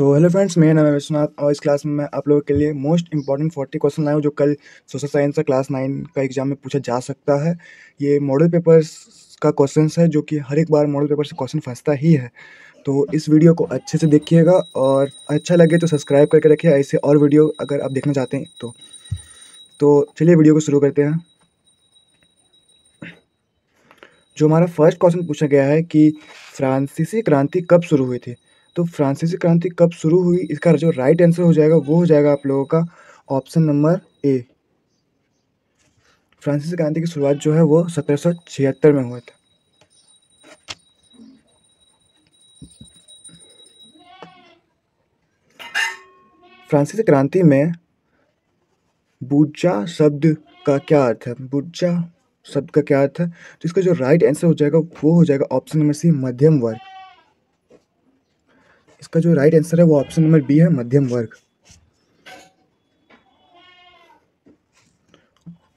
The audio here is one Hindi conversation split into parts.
तो हेलो फ्रेंड्स, मेरा नाम है विश्वनाथ और इस क्लास में मैं आप लोगों के लिए मोस्ट इंपॉर्टेंट 40 क्वेश्चन लाया हूँ जो कल सोशल साइंस का क्लास 9 का एग्जाम में पूछा जा सकता है। ये मॉडल पेपर्स का क्वेश्चंस है जो कि हर एक बार मॉडल पेपर से क्वेश्चन फंसता ही है। तो इस वीडियो को अच्छे से देखिएगा और अच्छा लगे तो सब्सक्राइब करके रखिए ऐसे और वीडियो अगर आप देखना चाहते हैं तो चलिए वीडियो को शुरू करते हैं। जो हमारा फर्स्ट क्वेश्चन पूछा गया है कि फ्रांसीसी क्रांति कब शुरू हुई थी। तो फ्रांसीसी क्रांति कब शुरू हुई, इसका जो राइट आंसर हो जाएगा वो हो जाएगा आप लोगों का ऑप्शन नंबर ए। फ्रांसीसी क्रांति की शुरुआत जो है वो 1776 में हुआ था। फ्रांसीसी क्रांति में बूर्जा शब्द का क्या अर्थ है? बूर्जा शब्द का क्या अर्थ है? तो इसका जो राइट आंसर हो जाएगा वो हो जाएगा ऑप्शन नंबर सी, मध्यम वर्ग। इसका जो राइट आंसर है वो ऑप्शन नंबर बी है, मध्यम वर्ग।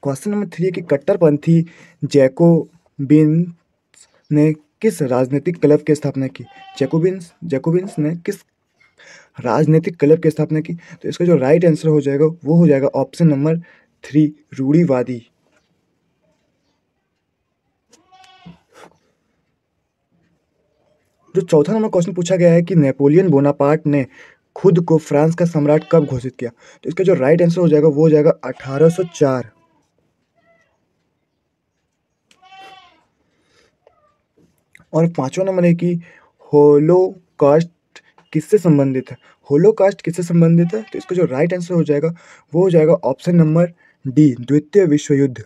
क्वेश्चन नंबर 3 है कि कट्टरपंथी जैकोबिन्स ने किस राजनीतिक क्लब की स्थापना की? जैकोबिन्स ने किस राजनीतिक क्लब की स्थापना की? तो इसका जो राइट आंसर हो जाएगा वो हो जाएगा ऑप्शन नंबर 3, रूढ़िवादी। जो चौथा नंबर क्वेश्चन पूछा गया है कि नेपोलियन बोनापार्ट ने खुद को फ्रांस का सम्राट कब घोषित किया? तो इसका जो राइट आंसर हो जाएगा वो हो जाएगा 1804। और पांचवा नंबर है कि होलोकास्ट किससे संबंधित है? होलोकास्ट किससे संबंधित है? तो इसका जो राइट आंसर हो जाएगा वो हो जाएगा ऑप्शन नंबर डी, द्वितीय विश्व युद्ध।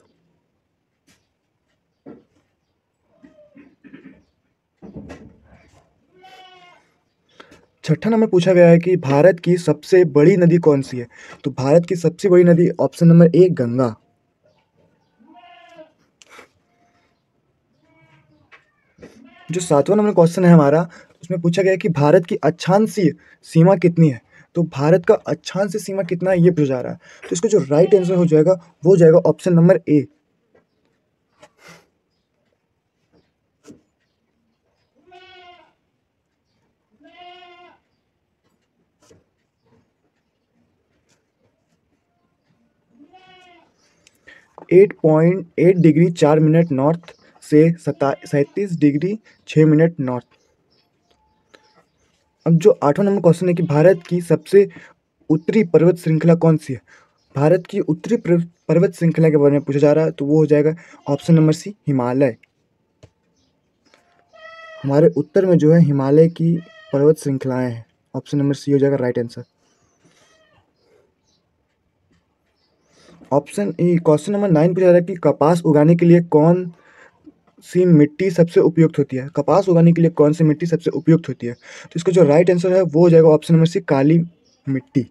छठा नंबर पूछा गया है कि भारत की सबसे बड़ी नदी कौन सी है? तो भारत की सबसे बड़ी नदी ऑप्शन नंबर ए, गंगा। जो सातवां नंबर क्वेश्चन है हमारा, उसमें पूछा गया है कि भारत की अक्षांशीय सीमा कितनी है? तो भारत का अक्षांशीय सीमा कितना है ये पूछा जा रहा है। तो इसका जो राइट आंसर हो जाएगा वो हो जाएगा option number A. Eight point 8 degree 4 minute north से 37 डिग्री 6 मिनट नॉर्थ। अब जो आठवां नंबर क्वेश्चन है कि भारत की सबसे उत्तरी पर्वत श्रृंखला कौन सी है? भारत की उत्तरी पर्वत श्रृंखला के बारे में पूछा जा रहा है, तो वो हो जाएगा ऑप्शन नंबर सी, हिमालय। हमारे उत्तर में जो है हिमालय की पर्वत श्रृंखलाएं हैं। ऑप्शन नंबर सी हो जाएगा राइट आंसर। क्वेश्चन नंबर 9 पूछा जा रहा है कि कपास उगाने के लिए कौन सी मिट्टी सबसे उपयुक्त होती है? कपास उगाने के लिए कौन सी मिट्टी सबसे उपयुक्त होती है? तो इसका जो राइट आंसर है वो हो जाएगा ऑप्शन नंबर सी, काली मिट्टी।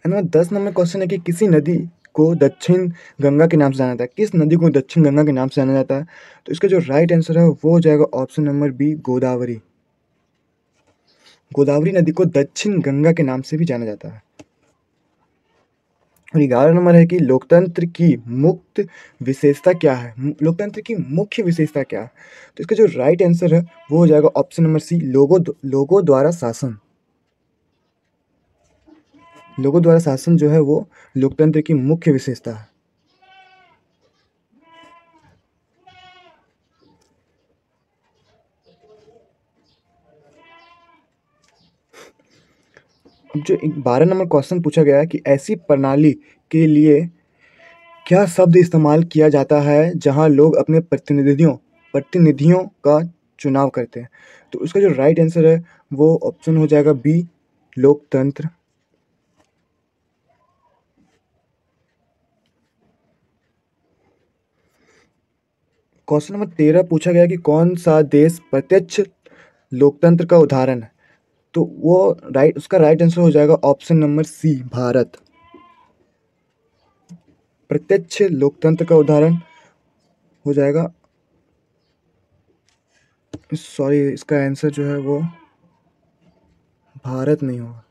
नंबर 10 नंबर क्वेश्चन है कि किसी नदी को दक्षिण गंगा के नाम से जाना जाता है? किस नदी को दक्षिण गंगा के नाम से जाना जाता है? तो इसका जो राइट आंसर है वो हो जाएगा option number B, Godavari. Godavari नदी को दक्षिण गंगा के नाम से भी जाना जाता है। और 11 नंबर है कि लोकतंत्र की मुक्त विशेषता क्या है? लोकतंत्र की मुख्य विशेषता क्या है? तो इसका जो राइट आंसर है वो हो जाएगा ऑप्शन नंबर सी, लोगों द्वारा शासन। लोगों द्वारा शासन जो है वो लोकतंत्र की मुख्य विशेषता है। अब जो 12 नंबर क्वेश्चन पूछा गया है कि ऐसी प्रणाली के लिए क्या शब्द इस्तेमाल किया जाता है जहां लोग अपने प्रतिनिधियों का चुनाव करते हैं? तो उसका जो राइट आंसर है वो ऑप्शन हो जाएगा बी, लोकतंत्र। क्वेश्चन नंबर 13 पूछा गया कि कौन सा देश प्रत्यक्ष लोकतंत्र का उदाहरण है? तो वो उसका राइट आंसर हो जाएगा ऑप्शन नंबर सी, भारत। प्रत्यक्ष लोकतंत्र का उदाहरण हो जाएगा, सॉरी, इसका आंसर जो है वो भारत नहीं होगा।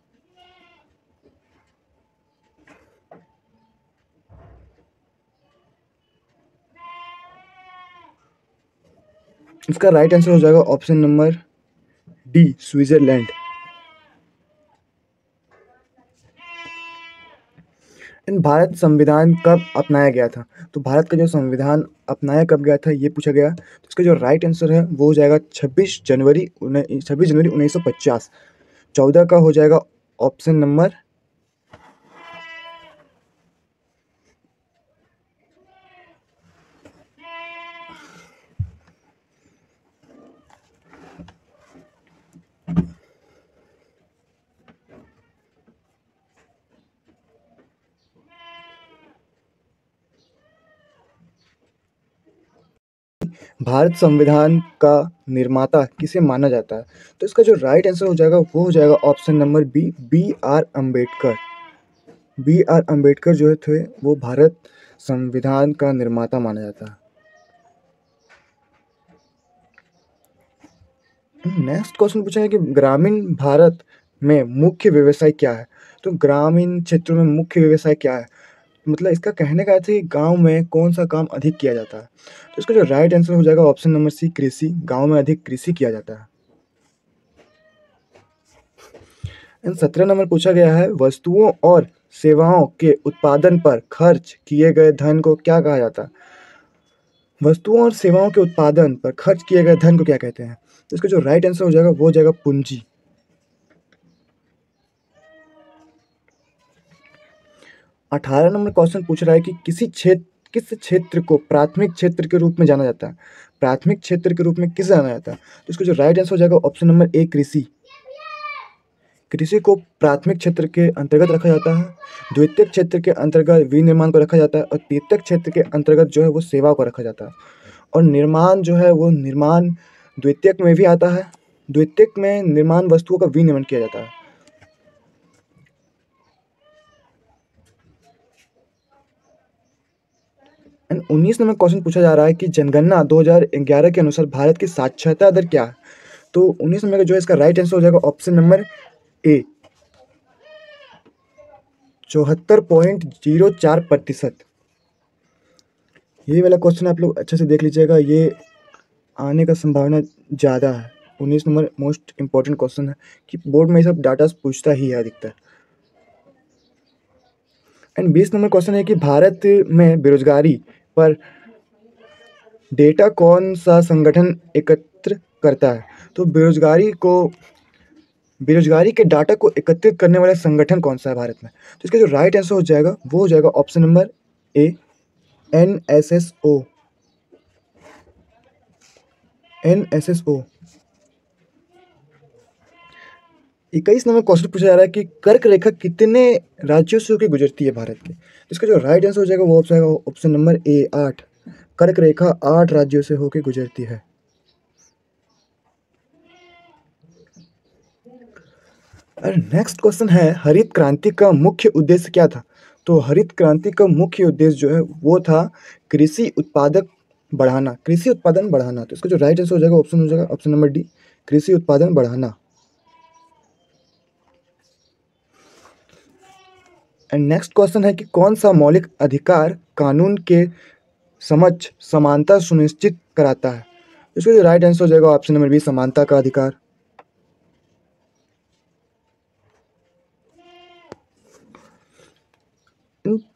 इसका राइट आंसर हो जाएगा ऑप्शन नंबर डी, स्विट्जरलैंड। इन भारत संविधान कब अपनाया गया था? तो भारत का जो संविधान अपनाया कब गया था ये पूछा गया, तो इसका जो राइट आंसर है वो हो जाएगा 26 जनवरी 1950। 14 का हो जाएगा ऑप्शन नंबर भारत संविधान का निर्माता किसे माना जाता है? तो इसका जो राइट आंसर हो जाएगा वो हो जाएगा option number B, B.R. Ambedkar. B.R. Ambedkar जो थे वो भारत संविधान का निर्माता माना जाता है। नेक्स्ट क्वेश्चन पूछा है कि ग्रामीण भारत में मुख्य व्यवसाय क्या है? तो ग्रामीण क्षेत्रों में मुख्य व्यवसाय क्या है? मतलब इसका कहने का अर्थ है कि गाँव में कौन सा काम अधिक किया जाता है? तो इसका जो राइट आंसर हो जाएगा ऑप्शन नंबर सी, कृषि। गाँव में अधिक कृषि किया जाता है। एंड 17 नंबर पूछा गया है, वस्तुओं और सेवाओं के उत्पादन पर खर्च किए गए धन को क्या कहा जाता है? वस्तुओं और सेवाओं के उत्पादन पर खर्च किए गए धन को क्या कहते हैं? तो इसका जो राइट आंसर हो जाएगा वो हो जाएगा पूंजी। 18 नंबर क्वेश्चन पूछ रहा है कि किस क्षेत्र को प्राथमिक क्षेत्र के रूप में जाना जाता है? प्राथमिक क्षेत्र के रूप में किसे जाना जाता है? तो इसका जो राइट आंसर हो जाएगा ऑप्शन नंबर ए, कृषि। कृषि को प्राथमिक क्षेत्र के अंतर्गत रखा जाता है, द्वितीयक क्षेत्र के अंतर्गत विनिर्माण को रखा जाता है और तृतीयक क्षेत्र के अंतर्गत जो है वो सेवा को रखा जाता है। और निर्माण जो है वो निर्माण द्वितीयक में भी आता है। द्वितीयक में निर्माण वस्तुओं का विनिर्माण किया जाता है। एंड 19 नंबर क्वेश्चन पूछा जा रहा है कि जनगणना 2011 के अनुसार भारत की साक्षरता दर क्या है? तो 19 नंबर का जो है इसका राइट आंसर हो जाएगा ऑप्शन नंबर ए, 74.04%। ये वाला क्वेश्चन आप लोग अच्छे से देख लीजिएगा, ये आने का संभावना ज़्यादा है। 19 नंबर मोस्ट इम्पॉर्टेंट क्वेश्चन है कि बोर्ड में ये सब डाटा पूछता ही है अधिकतर। एंड 20 नंबर क्वेश्चन है कि भारत में बेरोजगारी पर डेटा कौन सा संगठन एकत्र करता है? तो बेरोजगारी के डाटा को एकत्रित करने वाला संगठन कौन सा है भारत में? तो इसका जो राइट आंसर हो जाएगा वो हो जाएगा ऑप्शन नंबर ए, NSSO। NSSO। 21 नंबर क्वेश्चन पूछा जा रहा है कि कर्क रेखा कितने राज्यों से होकर गुजरती है भारत के? इसका जो राइट आंसर हो जाएगा वो ऑप्शन नंबर ए, 8। कर्क रेखा 8 राज्यों से होकर गुजरती है। और नेक्स्ट क्वेश्चन है, हरित क्रांति का मुख्य उद्देश्य क्या था? तो हरित क्रांति का मुख्य उद्देश्य जो है वो था कृषि उत्पादन बढ़ाना। तो इसका जो राइट आंसर हो जाएगा ऑप्शन नंबर डी, कृषि उत्पादन बढ़ाना। एंड नेक्स्ट क्वेश्चन है कि कौन सा मौलिक अधिकार कानून के समक्ष समानता सुनिश्चित कराता है? इसका जो राइट आंसर हो जाएगा ऑप्शन नंबर बी, समानता का अधिकार।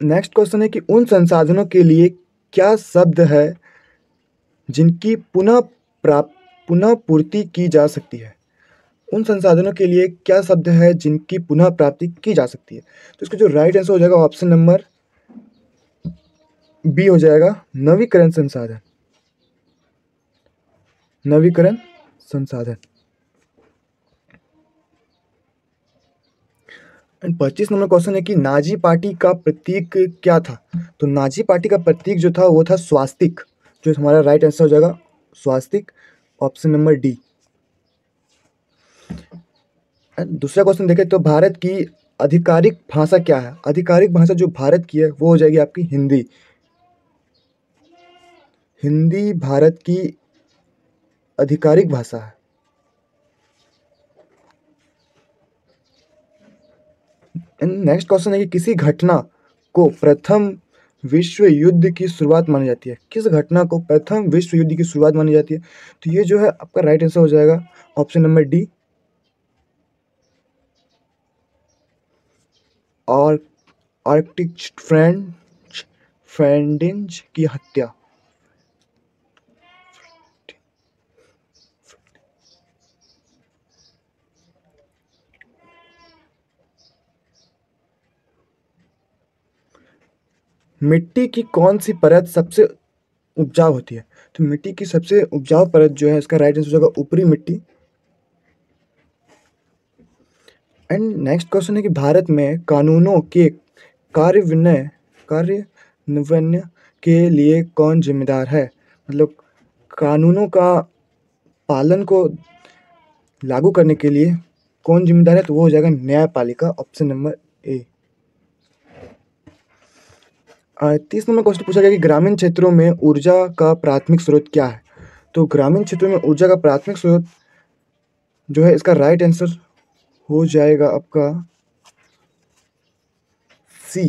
नेक्स्ट क्वेश्चन है कि उन संसाधनों के लिए क्या शब्द है जिनकी पुनः पूर्ति की जा सकती है? उन संसाधनों के लिए क्या शब्द है जिनकी पुनः प्राप्ति की जा सकती है? तो इसका जो राइट आंसर हो जाएगा ऑप्शन नंबर बी हो जाएगा, नवीकरण संसाधन। नवीकरण संसाधन। एंड 25 नंबर क्वेश्चन है कि नाजी पार्टी का प्रतीक क्या था? तो नाजी पार्टी का प्रतीक जो था वो था स्वास्तिक। जो हमारा राइट आंसर हो जाएगा स्वास्तिक, ऑप्शन नंबर डी। दूसरा क्वेश्चन देखें तो भारत की आधिकारिक भाषा क्या है? आधिकारिक भाषा जो भारत की है वो हो जाएगी आपकी हिंदी। हिंदी भारत की आधिकारिक भाषा है। नेक्स्ट क्वेश्चन है कि किसी घटना को प्रथम विश्व युद्ध की शुरुआत मानी जाती है? किस घटना को प्रथम विश्व युद्ध की शुरुआत मानी जाती है? तो ये जो है आपका राइट आंसर हो जाएगा ऑप्शन नंबर डी, और आर्कटिक फ्रेंडिंज की हत्या। मिट्टी की कौन सी परत सबसे उपजाऊ होती है? तो मिट्टी की सबसे उपजाऊ परत जो है, इसका राइट आंसर हो जाएगा ऊपरी मिट्टी। एंड नेक्स्ट क्वेश्चन है कि भारत में कानूनों के कार्यान्वयन के लिए कौन जिम्मेदार है? मतलब कानूनों का पालन को लागू करने के लिए कौन जिम्मेदार है? तो वो हो जाएगा न्यायपालिका, ऑप्शन नंबर ए। 30 नंबर क्वेश्चन पूछा गया कि ग्रामीण क्षेत्रों में ऊर्जा का प्राथमिक स्रोत क्या है? तो ग्रामीण क्षेत्रों में ऊर्जा का प्राथमिक स्रोत जो है, इसका राइट आंसर हो जाएगा आपका सी,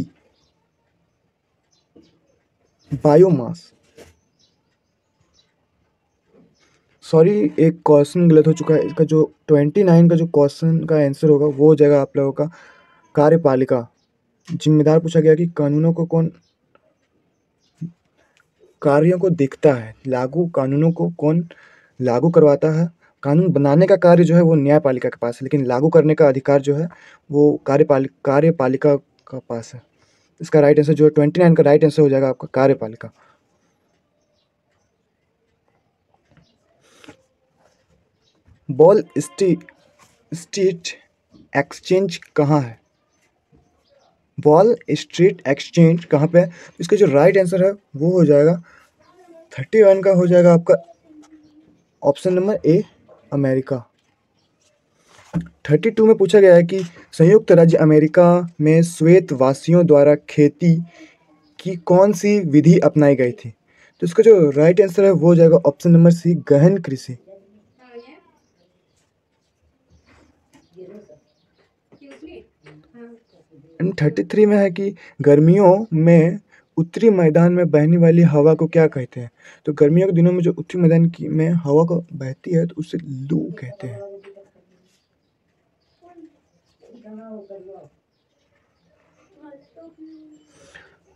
बायोमास। सॉरी, एक क्वेश्चन गलत हो चुका है। इसका जो 29 का जो क्वेश्चन का आंसर होगा वो हो जाएगा आप लोगों का कार्यपालिका। जिम्मेदार पूछा गया कि कानूनों को कौन कार्यों को देखता है, कानूनों को कौन लागू करवाता है? कानून बनाने का कार्य जो है वो न्यायपालिका के पास है, लेकिन लागू करने का अधिकार जो है वो कार्यपालिका का पास है। इसका राइट आंसर जो 29 का राइट आंसर हो जाएगा आपका कार्यपालिका। वॉल स्ट्रीट एक्सचेंज कहाँ है? वॉल स्ट्रीट एक्सचेंज कहाँ पे है? इसका जो राइट आंसर है वो हो जाएगा 31 का हो जाएगा आपका ऑप्शन नंबर ए, अमेरिका। 32 में पूछा गया है कि संयुक्त राज्य अमेरिका में श्वेतवासियों द्वारा खेती की कौन सी विधि अपनाई गई थी? तो इसका जो राइट आंसर है वो हो जाएगा ऑप्शन नंबर सी, गहन कृषि। 33 में है कि गर्मियों में उत्तरी मैदान में बहने वाली हवा को क्या कहते हैं? तो गर्मियों के दिनों में जो उत्तरी मैदान में हवा को बहती है तो उसे लू कहते हैं।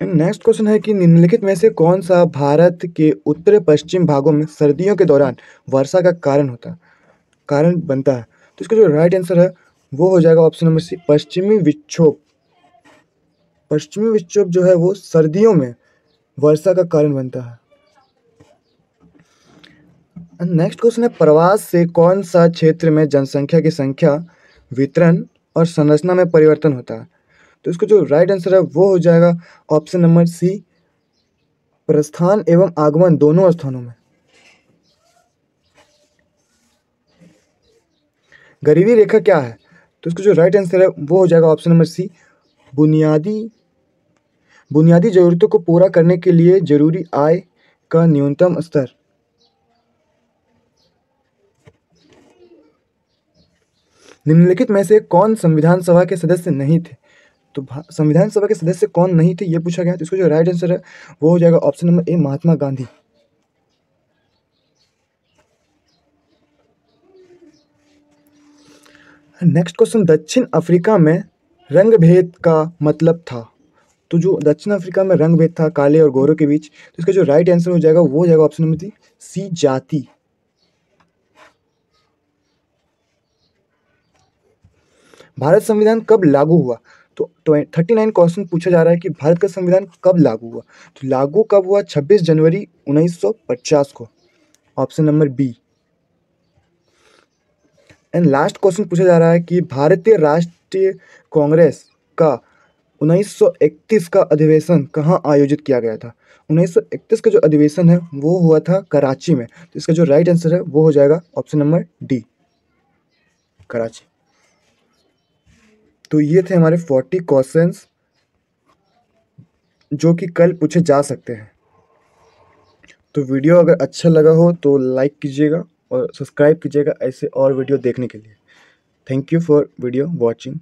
नेक्स्ट क्वेश्चन है कि निम्नलिखित में से कौन सा भारत के उत्तर पश्चिम भागों में सर्दियों के दौरान वर्षा का कारण बनता है? तो इसका जो राइट आंसर है वो हो जाएगा ऑप्शन नंबर सी, पश्चिमी विक्षोभ। पश्चिमी विक्षोभ जो है वो सर्दियों में वर्षा का कारण बनता है। नेक्स्ट क्वेश्चन है, प्रवास से कौन सा क्षेत्र में जनसंख्या की संख्या, वितरण और संरचना में परिवर्तन होता है? तो इसका जो राइट आंसर है वो हो जाएगा ऑप्शन नंबर सी, प्रस्थान एवं आगमन दोनों स्थानों में। गरीबी रेखा क्या है? तो इसका जो राइट आंसर है वो हो जाएगा ऑप्शन नंबर सी, बुनियादी जरूरतों को पूरा करने के लिए जरूरी आय का न्यूनतम स्तर। निम्नलिखित में से कौन संविधान सभा के सदस्य नहीं थे? तो संविधान सभा के सदस्य कौन नहीं थे ये पूछा गया, तो इसका जो राइट आंसर है वो हो जाएगा ऑप्शन नंबर ए, महात्मा गांधी। नेक्स्ट क्वेश्चन, दक्षिण अफ्रीका में रंग भेद का मतलब था? तो जो दक्षिण अफ्रीका में रंग भेद था काले और गोरों के बीच, तो इसका जो राइट आंसर हो जाएगा वो हो जाएगा ऑप्शन नंबर सी, जाति। भारत संविधान कब लागू हुआ? तो 39 क्वेश्चन पूछा जा रहा है कि भारत का संविधान कब लागू हुआ? तो लागू कब हुआ? 26 जनवरी 1950 को, option number B. And last question पूछा जा रहा है कि भारतीय राष्ट्रीय कांग्रेस का 1931 का अधिवेशन कहाँ आयोजित किया गया था? 1931 का जो अधिवेशन है वो हुआ था कराची में। तो इसका जो राइट आंसर है वो हो जाएगा ऑप्शन नंबर डी, कराची। तो ये थे हमारे 40 क्वेश्चंस जो कि कल पूछे जा सकते हैं। तो वीडियो अगर अच्छा लगा हो तो लाइक कीजिएगा और सब्सक्राइब कीजिएगा ऐसे और वीडियो देखने के लिए। Thank you for video watching.